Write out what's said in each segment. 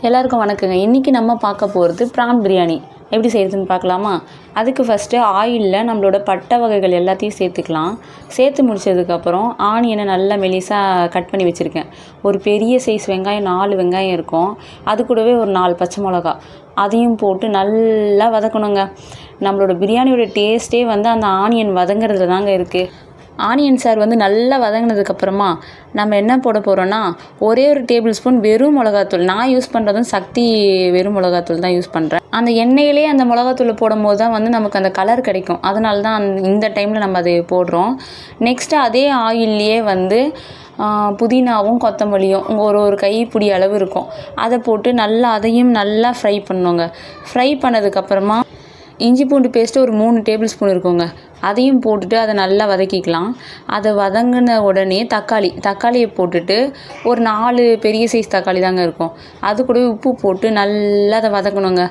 எல்லாருக்கும் வணக்கங்க. இன்றைக்கி நம்ம பார்க்க போகிறது ப்ரான் பிரியாணி எப்படி செய்கிறதுன்னு பார்க்கலாமா? அதுக்கு ஃபஸ்ட்டு ஆயிலில் நம்மளோட பட்டை வகைகள் எல்லாத்தையும் சேர்த்துக்கலாம். சேர்த்து முடித்ததுக்கப்புறம் ஆனியனை நல்லா மெலிசாக கட் பண்ணி வச்சுருக்கேன். ஒரு பெரிய சைஸ் வெங்காயம் 4 வெங்காயம் இருக்கும். அது கூடவே ஒரு 4 பச்சை மிளகா அதையும் போட்டு நல்லா வதக்கணுங்க. நம்மளோட பிரியாணியோட டேஸ்ட்டே அந்த ஆனியன் வதங்கிறதுல தாங்க இருக்குது. ஆனியன் சார் நல்லா வதங்கினதுக்கப்புறமா நம்ம என்ன போட போகிறோன்னா, ஒரே ஒரு டேபிள் ஸ்பூன் வெறும் மிளகாத்தூள். நான் யூஸ் பண்ணுறதும் சக்தி வெறும் மிளகாத்தூள் தான் யூஸ் பண்ணுறேன். அந்த எண்ணெயிலே அந்த மிளகாத்தூள் போடும் போது தான் நமக்கு அந்த கலர் கிடைக்கும். அதனால தான் இந்த டைமில் நம்ம அதை போடுறோம். நெக்ஸ்ட்டு அதே ஆயில்லையே புதினாவும் கொத்தமல்லியும் ஒரு கைப்பிடி அளவு இருக்கும். அதை போட்டு அதையும் நல்லா ஃப்ரை பண்ணுங்க. ஃப்ரை பண்ணதுக்கப்புறமா இஞ்சி பூண்டு பேஸ்ட்டு ஒரு 3 டேபிள் ஸ்பூன் இருக்குங்க. அதையும் போட்டுட்டு அதை நல்லா வதக்கிக்கலாம். அதை வதங்கின உடனே தக்காளியை போட்டுட்டு ஒரு 4 பெரிய சைஸ் தக்காளி தாங்க இருக்கும். அது கூடவே உப்பு போட்டு நல்லா அதை வதக்கணுங்க.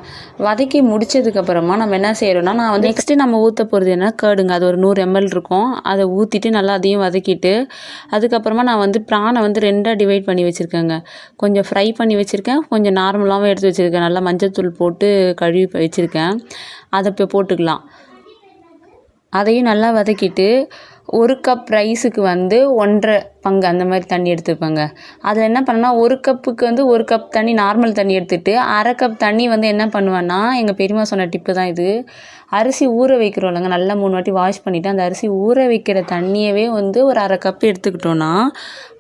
வதக்கி முடித்ததுக்கப்புறமா நம்ம என்ன செய்கிறோன்னா, நான் நெக்ஸ்ட்டு நம்ம ஊற்ற போகிறது என்ன, கேர்டுங்க. அது ஒரு 100 ml இருக்கும். அதை ஊற்றிட்டு நல்லா அதையும் வதக்கிட்டு அதுக்கப்புறமா நான் ப்ரானை 2ஆக டிவைட் பண்ணி வச்சுருக்கேங்க. கொஞ்சம் ஃப்ரை பண்ணி வச்சுருக்கேன், கொஞ்சம் நார்மலாகவும் எடுத்து வச்சுருக்கேன். நல்லா மஞ்சள்தூள் போட்டு கழுவி வச்சுருக்கேன். அதை இப்போ போட்டுக்கலாம். அதையும் நல்லா வதக்கிட்டு 1 கப் ரைஸுக்கு 1.5 பங்கு அந்த மாதிரி தண்ணி எடுத்துப்பேங்க. அதில் என்ன பண்ணேன்னா, 1 கப்புக்கு 1 கப் தண்ணி நார்மல் தண்ணி எடுத்துகிட்டு 1/2 கப் தண்ணி என்ன பண்ணுவேன்னா, எங்கள் பெரியம்மா சொன்ன டிப்பு தான் இது. அரிசி ஊற வைக்கிறோம் இல்லைங்க, நல்லா 3 வாட்டி வாஷ் பண்ணிவிட்டு அந்த அரிசி ஊற வைக்கிற தண்ணியவே ஒரு 1/2 கப் எடுத்துக்கிட்டோன்னா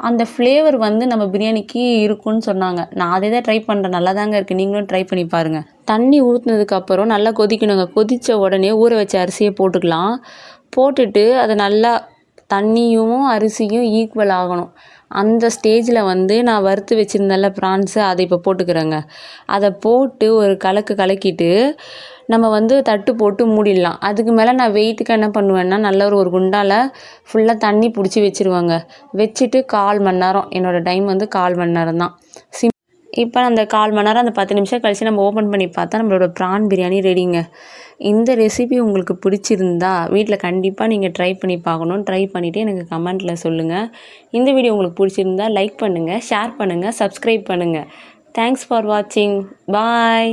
அந்த ஃப்ளேவர் நம்ம பிரியாணிக்கு இருக்குன்னு சொன்னாங்க. நான் அதே தான் ட்ரை பண்ணுறேன். நல்லா தாங்க இருக்குது. நீங்களும் ட்ரை பண்ணி பாருங்கள். தண்ணி ஊற்றினதுக்கப்புறம் நல்லா கொதிக்கணுங்க. கொதித்த உடனே ஊற வச்ச அரிசியை போட்டுக்கலாம். போட்டுட்டு அதை நல்லா தண்ணியும் அரிசியும் ஈக்குவல் ஆகணும். அந்த ஸ்டேஜில் நான் வறுத்து வச்சுருந்தேன்ல ப்ரான்ஸு, அதை இப்போ போட்டுக்கிறேங்க. அதை போட்டு ஒரு கலக்கிட்டு நம்ம தட்டு போட்டு மூடிடலாம். அதுக்கு மேலே நான் வெயிட்டுக்கு என்ன பண்ணுவேன்னா, நல்ல ஒரு குண்டால் ஃபுல்லாக தண்ணி பிடிச்சி வச்சுருவாங்க. வச்சுட்டு 1/4 மணி நேரம், என்னோடய டைம் 1/4 மணி நேரம் தான். இப்போ அந்த 1/4 மணி நேரம், அந்த 10 நிமிஷம் கழித்து நம்ம ஓப்பன் பண்ணி பார்த்தா நம்மளோட ப்ரான் பிரியாணி ரெடிங்க. இந்த ரெசிபி உங்களுக்கு பிடிச்சிருந்தா வீட்டில் கண்டிப்பாக நீங்கள் ட்ரை பண்ணி பார்க்கணும். ட்ரை பண்ணிவிட்டு எனக்கு கமெண்ட்டில் சொல்லுங்கள். இந்த வீடியோ உங்களுக்கு பிடிச்சிருந்தா லைக் பண்ணுங்கள், ஷேர் பண்ணுங்கள், சப்ஸ்கிரைப் பண்ணுங்கள். தேங்க்ஸ் ஃபார் வாட்சிங். பாய்.